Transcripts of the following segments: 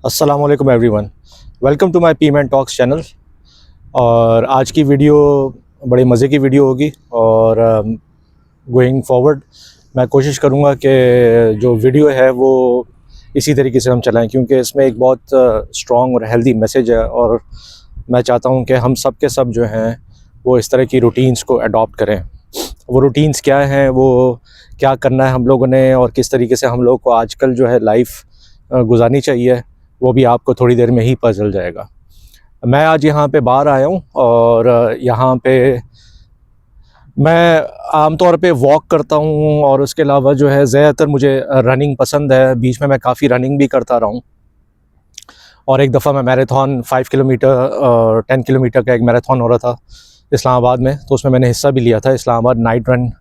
अस्सलाम वालेकुम everyone, welcome to my Pman talks channel. और आज की वीडियो बड़े मज़े की वीडियो होगी और गोइंग फॉरवर्ड मैं कोशिश करूँगा कि जो वीडियो है वो इसी तरीके से हम चलाएं, क्योंकि इसमें एक बहुत स्ट्रॉन्ग और हेल्दी मैसेज है। और मैं चाहता हूँ कि हम सब के सब जो हैं वो इस तरह की रूटीन्स को अडॉप्ट करें। वो रूटीन्स क्या हैं, वो क्या करना है हम लोगों ने, और किस तरीके से हम लोग को आजकल जो है लाइफ गुजारनी चाहिए, वो भी आपको थोड़ी देर में ही पता चल जाएगा। मैं आज यहाँ पे बाहर आया हूँ और यहाँ पे मैं आमतौर पे वॉक करता हूँ और उसके अलावा जो है ज़्यादातर मुझे रनिंग पसंद है। बीच में मैं काफ़ी रनिंग भी करता रहा हूँ और एक दफ़ा मैं मैराथन 5 किलोमीटर और 10 किलोमीटर का एक मैराथन हो रहा था इस्लामाबाद में, तो उसमें मैंने हिस्सा भी लिया था। इस्लामाबाद नाइट रन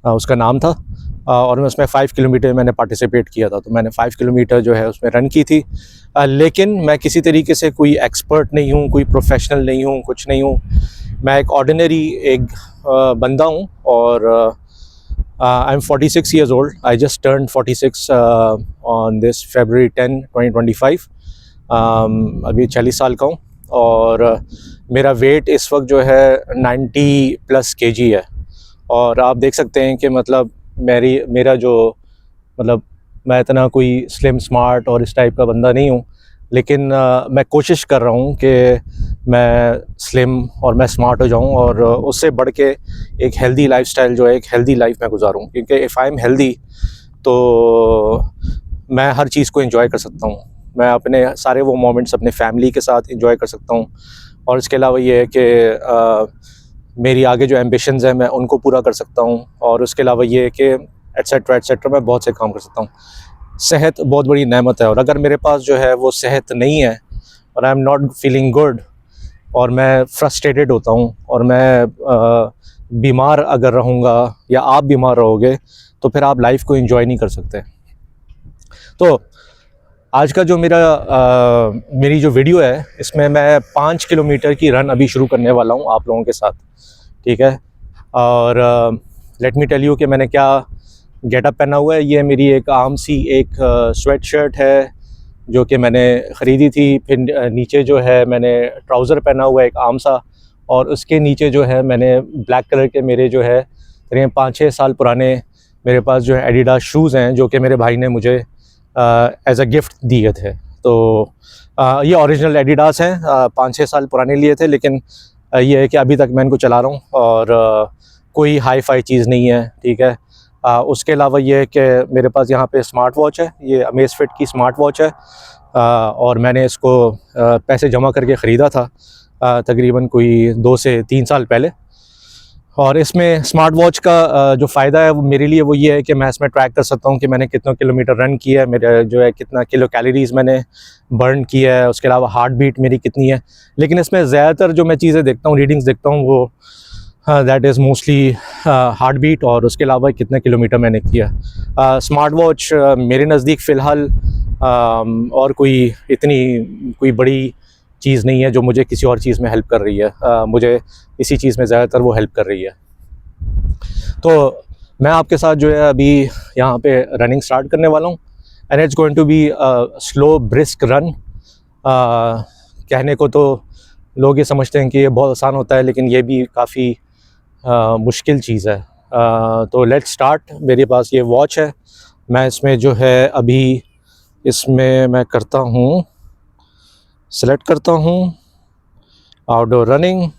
उसका नाम था और मैं उसमें 5 किलोमीटर मैंने पार्टिसिपेट किया था। तो मैंने 5 किलोमीटर जो है उसमें रन की थी। लेकिन मैं किसी तरीके से कोई एक्सपर्ट नहीं हूँ, कोई प्रोफेशनल नहीं हूँ, कुछ नहीं हूँ। मैं एक ऑर्डिनरी एक बंदा हूँ और I am 46 years old. I just turn 46 on this February 10, 2025। अभी 40 साल का हूँ और मेरा वेट इस वक्त जो है 90+ kg है। और आप देख सकते हैं कि मतलब मेरा जो मतलब मैं इतना कोई स्लिम स्मार्ट और इस टाइप का बंदा नहीं हूँ, लेकिन मैं कोशिश कर रहा हूँ कि मैं स्लिम और मैं स्मार्ट हो जाऊँ और उससे बढ़ के एक हेल्दी लाइफस्टाइल जो है, एक हेल्दी लाइफ मैं गुजारूँ। क्योंकि इफ़ आई एम हेल्दी तो मैं हर चीज़ को एंजॉय कर सकता हूँ। मैं अपने सारे वो मोमेंट्स अपने फैमिली के साथ एंजॉय कर सकता हूँ। और इसके अलावा ये है कि मेरी आगे जो एम्बिशंस हैं मैं उनको पूरा कर सकता हूँ। और उसके अलावा ये है कि एट्सेट्रा एट्सेट्रा मैं बहुत से काम कर सकता हूँ। सेहत बहुत बड़ी नेमत है और अगर मेरे पास जो है वो सेहत नहीं है और आई एम नॉट फीलिंग गुड और मैं फ्रस्ट्रेटेड होता हूँ और मैं बीमार अगर रहूँगा या आप बीमार रहोगे तो फिर आप लाइफ को एंजॉय नहीं कर सकते। तो आज का जो मेरी जो वीडियो है इसमें मैं 5 किलोमीटर की रन अभी शुरू करने वाला हूँ आप लोगों के साथ, ठीक है। और लेट मी टेल यू कि मैंने क्या गेटअप पहना हुआ है। ये मेरी एक आम सी एक स्वेट शर्ट है जो कि मैंने ख़रीदी थी। फिर नीचे जो है मैंने ट्राउज़र पहना हुआ है एक आम सा, और उसके नीचे जो है मैंने ब्लैक कलर के मेरे जो है 5-6 साल पुराने मेरे पास जो है एडिडास शूज़ हैं जो कि मेरे भाई ने मुझे एज अ गिफ्ट दिए थे। तो ये ओरिजिनल एडिडास हैं, 5-6 साल पुराने लिए थे, लेकिन ये है कि अभी तक मैं इनको चला रहा हूँ और कोई हाई फाई चीज़ नहीं है, ठीक है। उसके अलावा ये है कि मेरे पास यहाँ पे स्मार्ट वॉच है, ये अमेज़फिट की स्मार्ट वॉच है और मैंने इसको पैसे जमा करके ख़रीदा था तकरीबन कोई 2 से 3 साल पहले। और इसमें स्मार्ट वॉच का जो फ़ायदा है वो मेरे लिए वो ये है कि मैं इसमें ट्रैक कर सकता हूँ कि मैंने कितना किलोमीटर रन किया है, मेरा जो है कितना किलो कैलोरीज़ मैंने बर्न किया है, उसके अलावा हार्ट बीट मेरी कितनी है। लेकिन इसमें ज़्यादातर जो मैं चीज़ें देखता हूँ, रीडिंग्स देखता हूँ, वो that is mostly heart beat और उसके अलावा कितने किलोमीटर मैंने किया। स्मार्ट वॉच मेरे नज़दीक फ़िलहाल और कोई बड़ी चीज़ नहीं है जो मुझे किसी और चीज़ में हेल्प कर रही है। मुझे इसी चीज़ में ज़्यादातर वो हेल्प कर रही है। तो मैं आपके साथ जो है अभी यहाँ पे रनिंग स्टार्ट करने वाला हूँ and it's going to be slow brisk run. कहने को तो लोग ये समझते हैं कि ये बहुत आसान होता है, लेकिन ये भी काफ़ी मुश्किल चीज़ है। तो लेट्स स्टार्ट। मेरे पास ये वॉच है, मैं इसमें जो है अभी इसमें मैं करता हूँ, सेलेक्ट करता हूँ आउटडोर रनिंग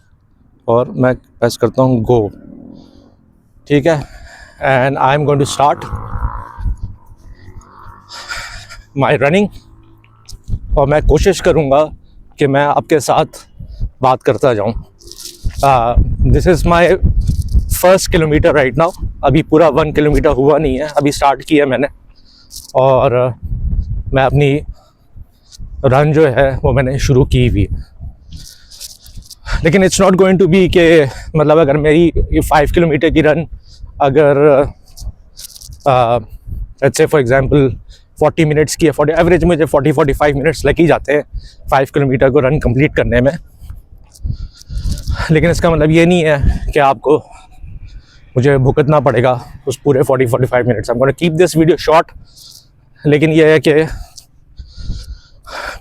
और मैं प्रेस करता हूँ गो, ठीक है। And I am going to start my running और मैं कोशिश करूँगा कि मैं आपके साथ बात करता जाऊँ। This is my first kilometre right now. अभी पूरा 1 किलोमीटर हुआ नहीं है, अभी स्टार्ट किया मैंने और मैं अपनी रन जो है वो मैंने शुरू की हुई। लेकिन it's not going to be कि मतलब अगर मेरी 5 किलोमीटर की रन अगर let's say for example 40 minutes की है, 40 एवरेज मुझे 40-45 मिनट्स लग ही जाते हैं 5 किलोमीटर को रन कंप्लीट करने में। लेकिन इसका मतलब ये नहीं है कि आपको मुझे भुगतना पड़ेगा उस पूरे 40-45 minutes. I am gonna keep this video short, लेकिन ये है कि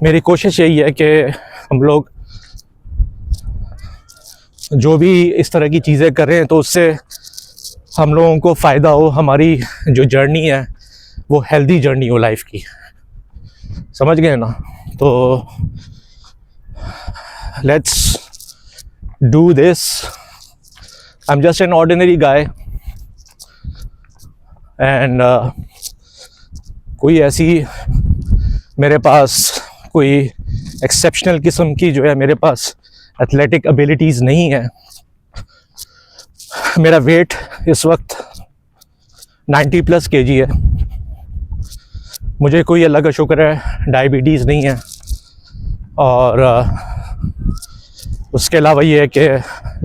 मेरी कोशिश यही है कि हम लोग जो भी इस तरह की चीज़ें कर रहे हैं तो उससे हम लोगों को फ़ायदा हो, हमारी जो जर्नी है वो हेल्दी जर्नी हो लाइफ की, समझ गए ना। तो let's do this. I am just an ordinary guy and कोई ऐसी मेरे पास कोई एक्सेप्शनल किस्म की जो है मेरे पास एथलेटिक एबिलिटीज़ नहीं है। मेरा वेट इस वक्त 90+ kg है। मुझे कोई अल्लाह का शुक्र है डायबिटीज़ नहीं है, और उसके अलावा ये है कि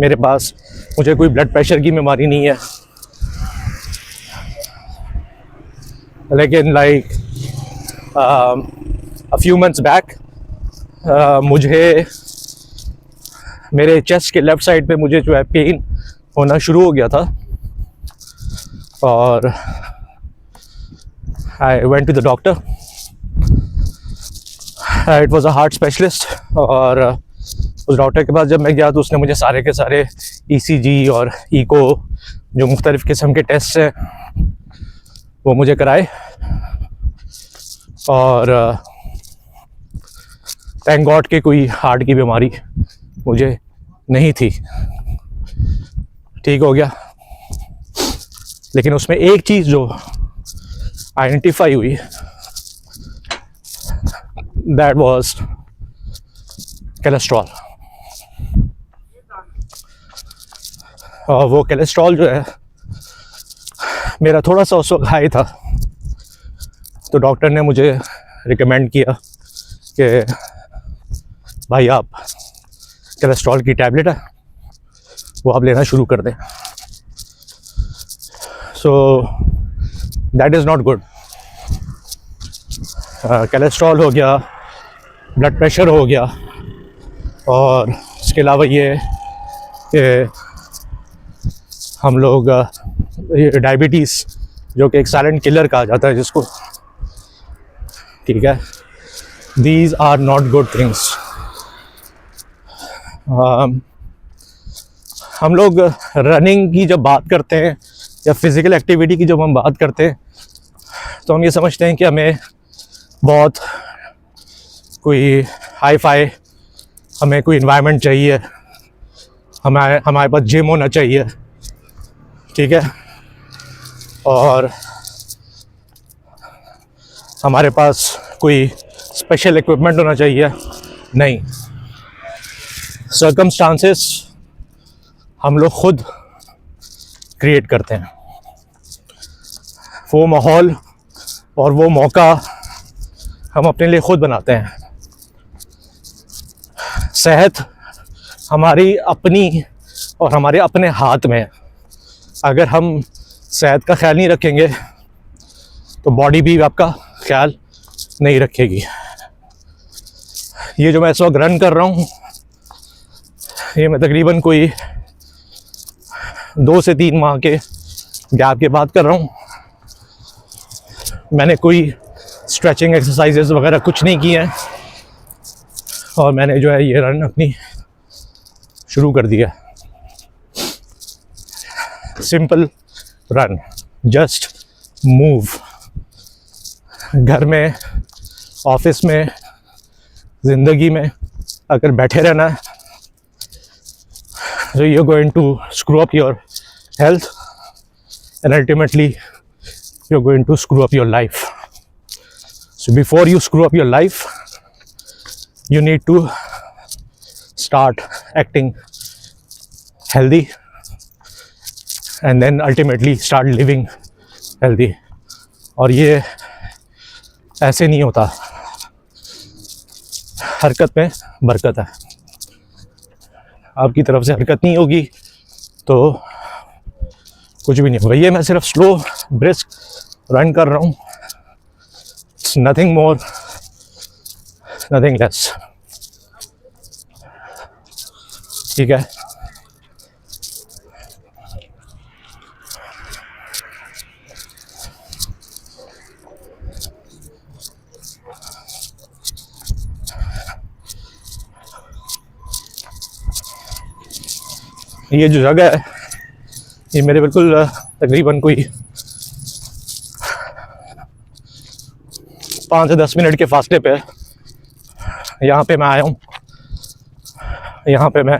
मेरे पास मुझे कोई ब्लड प्रेशर की बीमारी नहीं है। लेकिन like a few months back मुझे मेरे चेस्ट के लेफ़्ट साइड पे मुझे जो है पेन होना शुरू हो गया था, और I went to the doctor. It was a heart specialist, और उस डॉक्टर के पास जब मैं गया तो उसने मुझे सारे के सारे ECG और इको जो मुख्तलिफ़ किस्म के टेस्ट हैं वो मुझे कराए, और थैंक गॉड कि कोई हार्ट की बीमारी मुझे नहीं थी, ठीक हो गया। लेकिन उसमें एक चीज़ जो आइडेंटिफाई हुई, दैट वाज कोलेस्ट्रॉल। और वो कोलेस्ट्रॉल जो है मेरा थोड़ा सा उस वक्त हाई था, तो डॉक्टर ने मुझे रिकमेंड किया कि भाई आप कोलेस्ट्रॉल की टैबलेट है वो आप लेना शुरू कर दें। So that is not good. Cholesterol हो गया, ब्लड प्रेशर हो गया, और इसके अलावा ये कि हम लोग डायबिटीज़ जो कि एक साइलेंट किलर कहा जाता है जिसको, ठीक है, these are not good things. हम लोग रनिंग की जब बात करते हैं या फिज़िकल एक्टिविटी की जब हम बात करते हैं तो हम ये समझते हैं कि हमें बहुत कोई हाई फाई, हमें कोई इन्वायरमेंट चाहिए, हमारे पास जिम होना चाहिए, ठीक है, और हमारे पास कोई स्पेशल इक्विपमेंट होना चाहिए। नहीं, सर्कमस्टांसेस हम लोग खुद क्रिएट करते हैं। वो माहौल और वो मौका हम अपने लिए खुद बनाते हैं। सेहत हमारी अपनी और हमारे अपने हाथ में है। अगर हम सेहत का ख्याल नहीं रखेंगे तो बॉडी भी आपका ख्याल नहीं रखेगी। ये जो मैं इस वक्त रन कर रहा हूँ, ये मैं तकरीबन कोई 2 से 3 माह के गैप के बाद कर रहा हूँ। मैंने कोई स्ट्रेचिंग एक्सरसाइजेस वगैरह कुछ नहीं किए हैं, और मैंने जो है ये रन अपनी शुरू कर दिया। Simple run, just move. घर में, ऑफिस में, ज़िंदगी में अगर बैठे रहना है so you're going to screw up your health, and ultimately you're going to screw up your life. So before you screw up your life, you need to start acting healthy, and then ultimately start living healthy. और ये ऐसे नहीं होता, हरकत में बरकत है। आपकी तरफ से हरकत नहीं होगी तो कुछ भी नहीं होगा। ये मैं सिर्फ स्लो ब्रिस्क रन कर रहा हूँ, नथिंग मोर नथिंग लेस, ठीक है। ये जो जगह है ये मेरे बिल्कुल तकरीबन कोई 5 से 10 मिनट के फासले पे है। यहाँ पे मैं आया हूँ, यहाँ पे मैं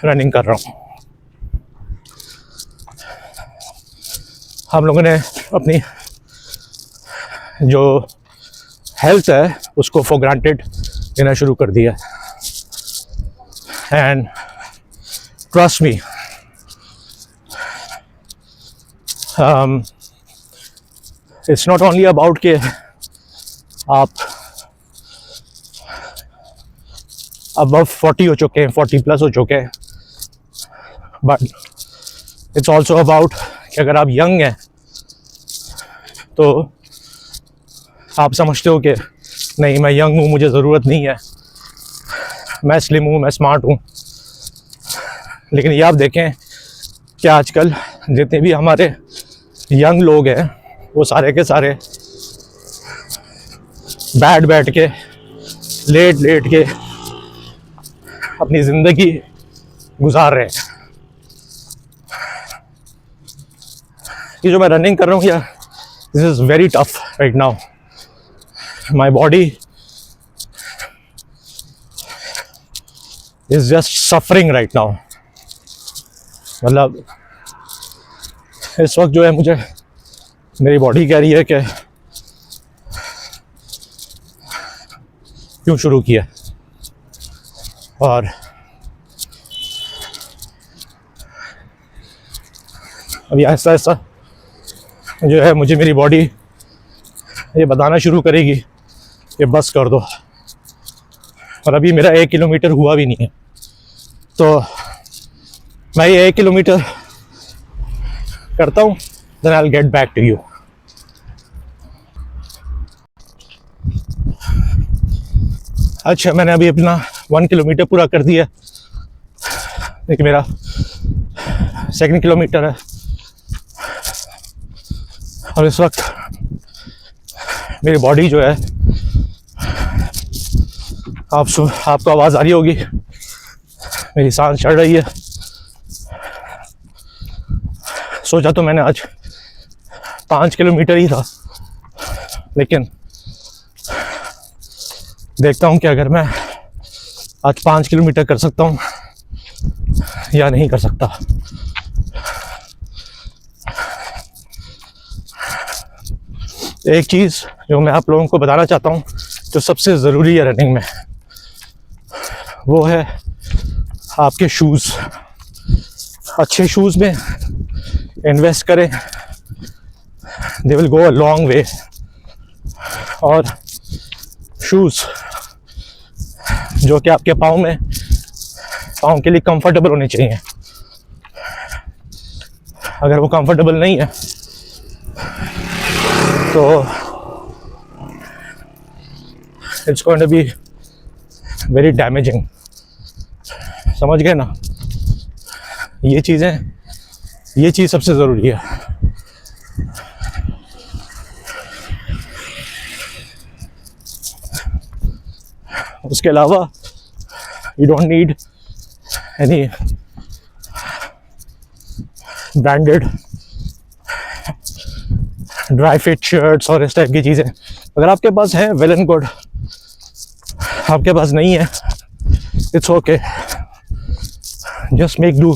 रनिंग कर रहा हूँ। हम लोगों ने अपनी जो हेल्थ है उसको फॉर ग्रांटेड लेना शुरू कर दिया। And trust me, it's not only about कि आप अबव 40 हो चुके हैं, 40 प्लस हो चुके हैं, बट इट्स ऑल्सो अबाउट कि अगर आप यंग हैं तो आप समझते हो कि नहीं मैं यंग हूँ, मुझे ज़रूरत नहीं है, मैं स्लिम हूँ, मैं स्मार्ट हूँ। लेकिन ये आप देखें कि आजकल जितने भी हमारे यंग लोग हैं वो सारे के सारे बैठ के लेट के अपनी ज़िंदगी गुजार रहे हैं। ये जो मैं रनिंग कर रहा हूँ यार, this is very tough right now. My body is just suffering right now. मतलब इस वक्त जो है मुझे मेरी बॉडी कह रही है कि क्यों शुरू किया। और अभी ऐसा जो है मुझे मेरी बॉडी ये बताना शुरू करेगी कि बस कर दो। और अभी मेरा 1 किलोमीटर हुआ भी नहीं है, तो मैं ये 1 किलोमीटर करता हूँ, then I will get back to you. अच्छा, मैंने अभी अपना 1 किलोमीटर पूरा कर दिया। देखिए मेरा 2nd किलोमीटर है और इस वक्त मेरी बॉडी जो है, आपको आवाज़ आ रही होगी, मेरी सांस चढ़ रही है। सोचा तो मैंने आज 5 किलोमीटर ही था, लेकिन देखता हूँ कि अगर मैं आज 5 किलोमीटर कर सकता हूँ या नहीं कर सकता। एक चीज़ जो मैं आप लोगों को बताना चाहता हूँ जो सबसे ज़रूरी है रनिंग में, वो है आपके शूज़। अच्छे शूज़ में इन्वेस्ट करें, they will go a long way. और शूज़ जो कि आपके पाँव के लिए कंफर्टेबल होने चाहिए। अगर वो कंफर्टेबल नहीं है तो it's going to be very damaging. समझ गए ना? ये चीज़ सबसे ज़रूरी है। उसके अलावा you don't need any branded dry fit shirts और इस टाइप की चीज़ें। अगर आपके पास है वेल एंड गुड, आपके पास नहीं है it's okay, just make do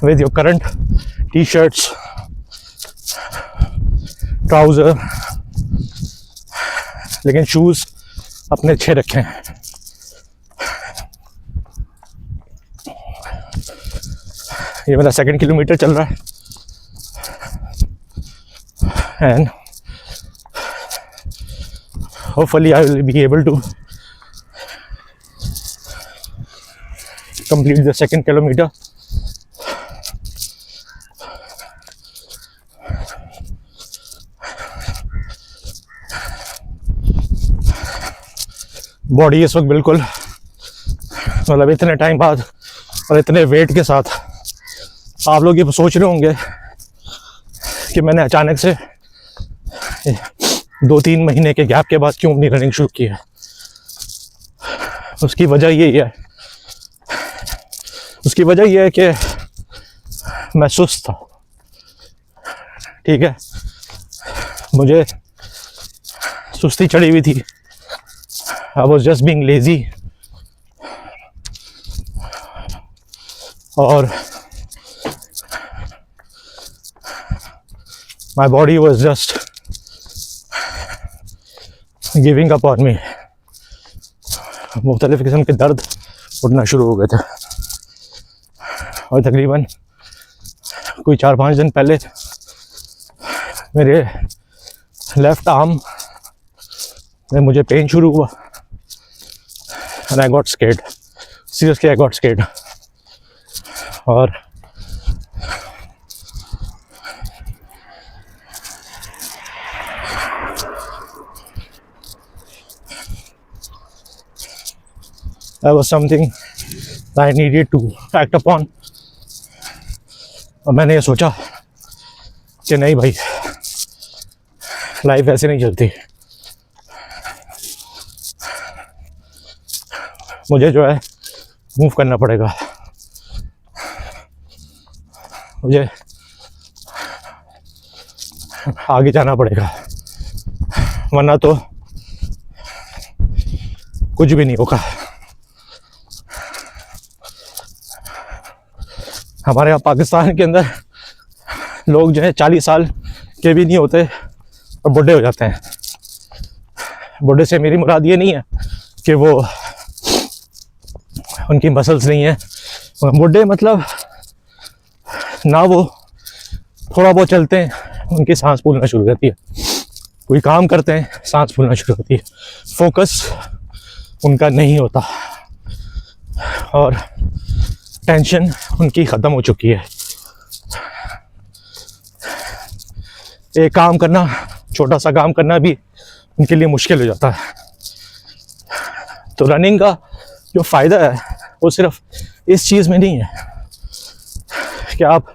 with your current T shirts, trouser, लेकिन शूज़ अपने अच्छे रखें। ये मेरा 2nd किलोमीटर चल रहा है and hopefully I will be able to complete the 2nd kilometer. Body इस वक्त बिल्कुल, मतलब इतने टाइम बाद और इतने वेट के साथ, आप लोग ये सोच रहे होंगे कि मैंने अचानक से 2-3 महीने के गैप के बाद क्यों अपनी रनिंग शुरू की है। उसकी वजह यही है, इसकी वजह यह है कि मैं सुस्त था, ठीक है, मुझे सुस्ती चढ़ी हुई थी। I was just being lazy और my body was just giving up on me। मुख्तलिफ किस्म के दर्द उठना शुरू हो गए थे और तकरीबन कोई 4-5 दिन पहले मेरे लेफ्ट आर्म में मुझे पेन शुरू हुआ and I got scared, seriously I got scared। और that was something that I needed to act upon। और मैंने ये सोचा कि नहीं भाई, लाइफ ऐसे नहीं चलती, मुझे जो है मूव करना पड़ेगा, मुझे आगे जाना पड़ेगा, वरना तो कुछ भी नहीं होगा। हमारे यहाँ पाकिस्तान के अंदर लोग जो है 40 साल के भी नहीं होते और बूढ़े हो जाते हैं। बूढ़े से मेरी मुराद ये नहीं है कि वो उनकी मसल्स नहीं है, बूढ़े मतलब ना वो थोड़ा बहुत चलते हैं उनकी सांस फूलना शुरू हो जाती है, कोई काम करते हैं सांस फूलना शुरू होती है, फोकस उनका नहीं होता और टेंशन उनकी ख़त्म हो चुकी है। एक काम करना, छोटा सा काम करना भी उनके लिए मुश्किल हो जाता है। तो रनिंग का जो फ़ायदा है वो सिर्फ इस चीज़ में नहीं है कि आप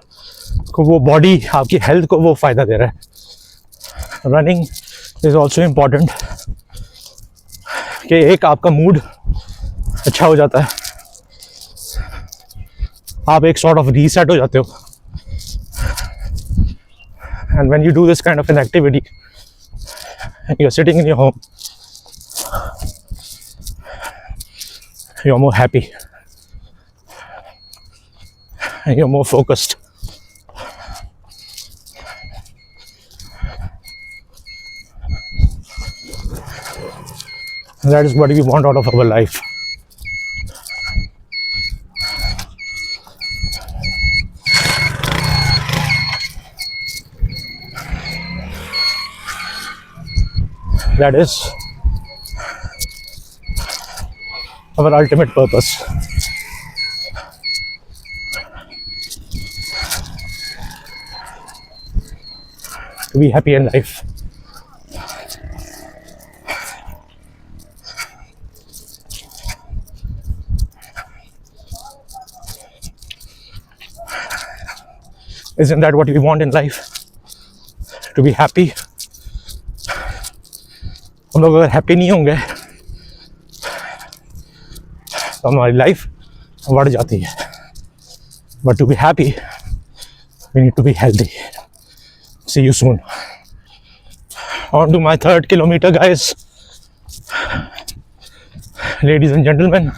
को वो बॉडी, आपकी हेल्थ को वो फ़ायदा दे रहा है। रनिंग इज़ ऑल्सो इम्पॉर्टेंट कि एक आपका मूड अच्छा हो जाता है, आप एक सॉर्ट ऑफ रीसेट हो जाते हो। And when you do this kind of an activity and you're sitting in your home, you're more happy and you're more focused। And that is what we want out of our life। That is our ultimate purpose। To be happy in life। Isn't that what we want in life? To be happy। हम लोग अगर happy नहीं होंगे तो हमारी life बढ़ जाती है। But to be happy we need to be healthy. See you soon. On to my 3rd kilometre guys, ladies and gentleman.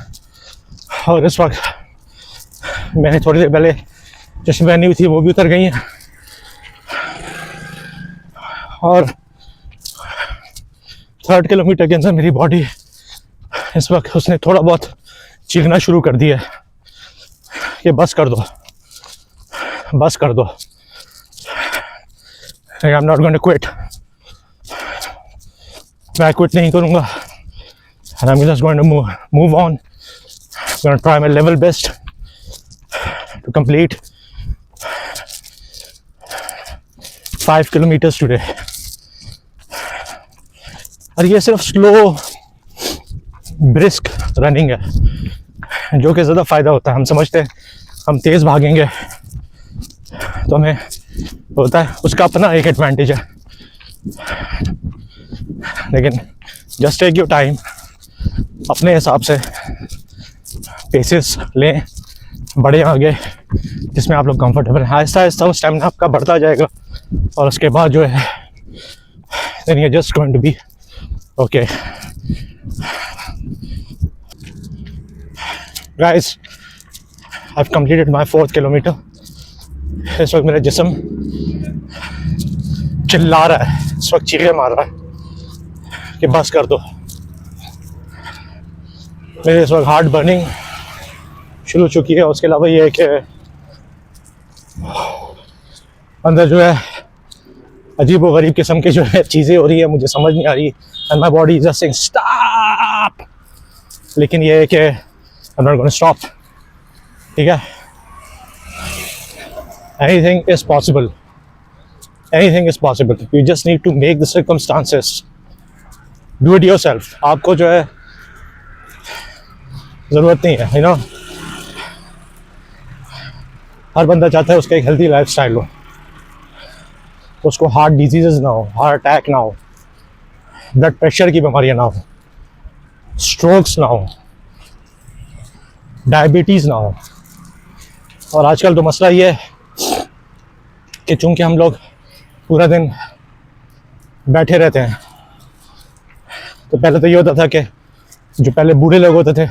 और इस वक्त मैंने थोड़ी देर पहले चश्मे पहनी हुई थी, वो भी उतर गई हैं और 3rd किलोमीटर के अंदर मेरी बॉडी इस वक्त उसने थोड़ा बहुत चीखना शुरू कर दिया है कि बस कर दो, बस कर दो। I am not going to quit, मैं क्विट नहीं करूँगा। and I'm just going to move on। I'm going to try my level best to complete 5 kilometers today। और ये सिर्फ स्लो ब्रिस्क रनिंग है जो कि ज़्यादा फ़ायदा होता है। हम समझते हैं हम तेज़ भागेंगे तो हमें होता है, उसका अपना एक एडवांटेज है, लेकिन जस्ट टेक योर टाइम, अपने हिसाब से पेसेस लें, बढ़िया आगे जिसमें आप लोग कंफर्टेबल हैं। आहिस्ता आहिस्ता वो स्टेमिना आपका बढ़ता जाएगा और उसके बाद जो है then you're just going to be okay. Guys, I've completed my 4th kilometer. इस वक्त मेरा जिस्म चिल्ला रहा है, इस वक्त चीखें मार रहा है कि बस कर दो। मेरे इस वक्त हार्ट बर्निंग शुरू हो चुकी है। उसके अलावा ये है कि अंदर जो है अजीब व गरीब किस्म की जो है चीज़ें हो रही है, मुझे समझ नहीं आ रही। And my body is just saying stop, लेकिन ये है कि I am not gonna stop. ठीक है, anything is possible, anything is possible. You just need to make the circumstances, do it yourself. आपको जो है ज़रूरत नहीं है, यू नो, हर बंदा चाहता है उसका एक हेल्थी लाइफ स्टाइल हो, उसको हार्ट डिजीज़ ना हो, हार्ट अटैक ना हो, ब्लड प्रेशर की बीमारियाँ ना हो, स्ट्रोक्स ना हो, डायबिटीज़ ना हो। और आजकल तो मसला ये है कि चूँकि हम लोग पूरा दिन बैठे रहते हैं, तो पहले तो ये होता था कि जो पहले बूढ़े लोग होते थे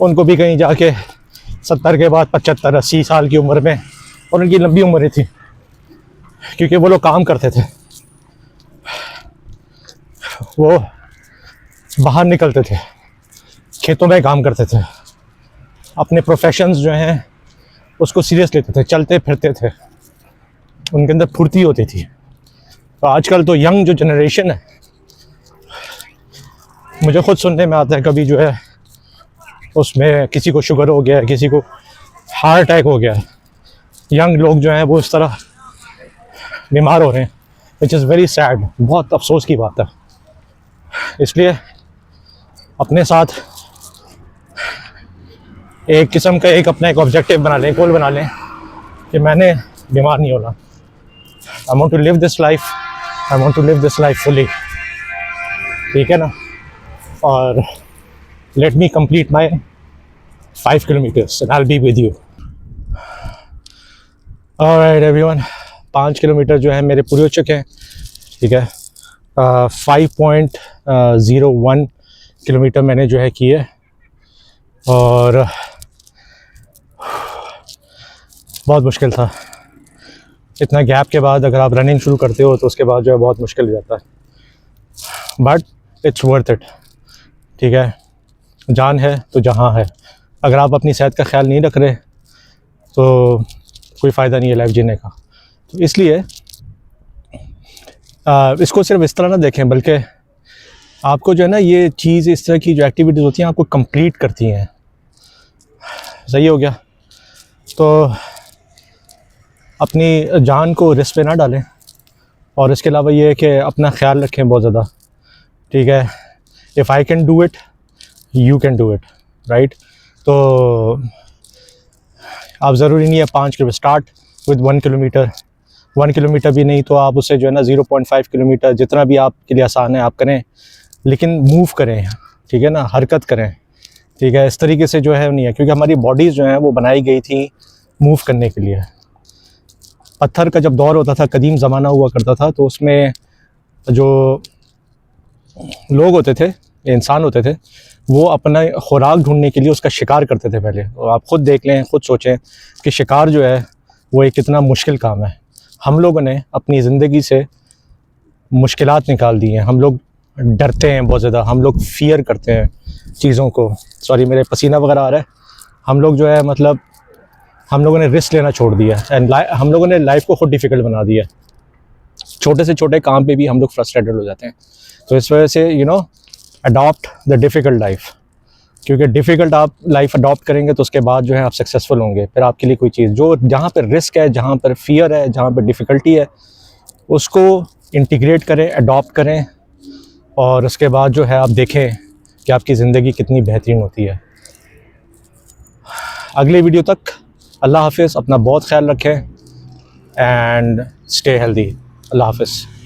उनको भी कहीं जाके 70 के बाद 75-80 साल की उम्र में, और उनकी लंबी उम्र थी क्योंकि वो लोग काम करते थे, वो बाहर निकलते थे, खेतों में काम करते थे, अपने प्रोफेशंस जो हैं उसको सीरियस लेते थे, चलते फिरते थे, उनके अंदर फुर्ती होती थी। तो आजकल तो यंग जो जनरेशन है, मुझे खुद सुनने में आता है कभी जो है उसमें किसी को शुगर हो गया है, किसी को हार्ट अटैक हो गया है, यंग लोग जो हैं वो इस तरह बीमार हो रहे हैं, विच इज़ वेरी सैड। बहुत अफसोस की बात है। इसलिए अपने साथ एक किस्म का एक अपना एक ऑब्जेक्टिव बना लें, गोल बना लें कि मैंने बीमार नहीं होना। I want to live this life, I want to live this life fully. ठीक है ना? और let me complete my 5 kilometres and I will be with you. Alright everyone, 5 kilometre जो है मेरे पूरे हो चुके हैं। ठीक है, 5.01 किलोमीटर मैंने जो है किए, और बहुत मुश्किल था। इतना गैप के बाद अगर आप रनिंग शुरू करते हो तो उसके बाद जो है बहुत मुश्किल हो जाता है, बट इट्स वर्थ इट। ठीक है, जान है तो जहाँ है। अगर आप अपनी सेहत का ख्याल नहीं रख रहे तो कोई फ़ायदा नहीं है लाइफ जीने का। तो इसलिए इसको सिर्फ इस तरह ना देखें, बल्कि आपको जो है ना ये चीज़, इस तरह की जो एक्टिविटीज़ होती हैं आपको कंप्लीट करती हैं। सही हो गया? तो अपनी जान को रिस्क पे ना डालें, और इसके अलावा ये है कि अपना ख्याल रखें बहुत ज़्यादा। ठीक है, if I can do it you can do it, right? तो आप ज़रूरी नहीं है 5 kilometre, start with 1 kilometre, 1 kilometre भी नहीं तो आप उससे जो है ना 0.5 किलोमीटर, जितना भी आपके लिए आसान है आप करें, लेकिन मूव करें। ठीक है ना, हरकत करें। ठीक है, इस तरीके से जो है नहीं है, क्योंकि हमारी बॉडीज़ जो हैं वो बनाई गई थी मूव करने के लिए। पत्थर का जब दौर होता था, कदीम ज़माना हुआ करता था, तो उसमें जो लोग होते थे, इंसान होते थे, वो अपना खुराक ढूंढने के लिए उसका शिकार करते थे पहले। और आप ख़ुद देख लें, ख़ुद सोचें कि शिकार जो है वो एक कितना मुश्किल काम है। हम लोगों ने अपनी ज़िंदगी से मुश्किलात निकाल दी हैं। हम लोग डरते हैं बहुत ज़्यादा, हम लोग फ़ियर करते हैं चीज़ों को। सॉरी, मेरे पसीना वगैरह आ रहा है। हम लोग जो है मतलब हम लोगों ने रिस्क लेना छोड़ दिया एंड हम लोगों ने लाइफ को खुद डिफ़िकल्ट बना दिया। छोटे से छोटे काम पे भी हम लोग फ्रस्ट्रेटेड हो जाते हैं। तो इस वजह से you know, adopt the difficult life, क्योंकि डिफ़िकल्ट आप लाइफ अडॉप्ट करेंगे तो उसके बाद जो है आप सक्सेसफुल होंगे। फिर आपके लिए कोई चीज़ जो जहाँ पर रिस्क है, जहाँ पर फियर है, जहाँ पर डिफ़िकल्टी है, उसको इंटीग्रेट करें, अडॉप्ट करें, और उसके बाद जो है आप देखें कि आपकी ज़िंदगी कितनी बेहतरीन होती है। अगले वीडियो तक अल्लाह हाफ़िज़, अपना बहुत ख्याल रखें एंड स्टे हेल्दी। अल्लाह हाफ़िज़।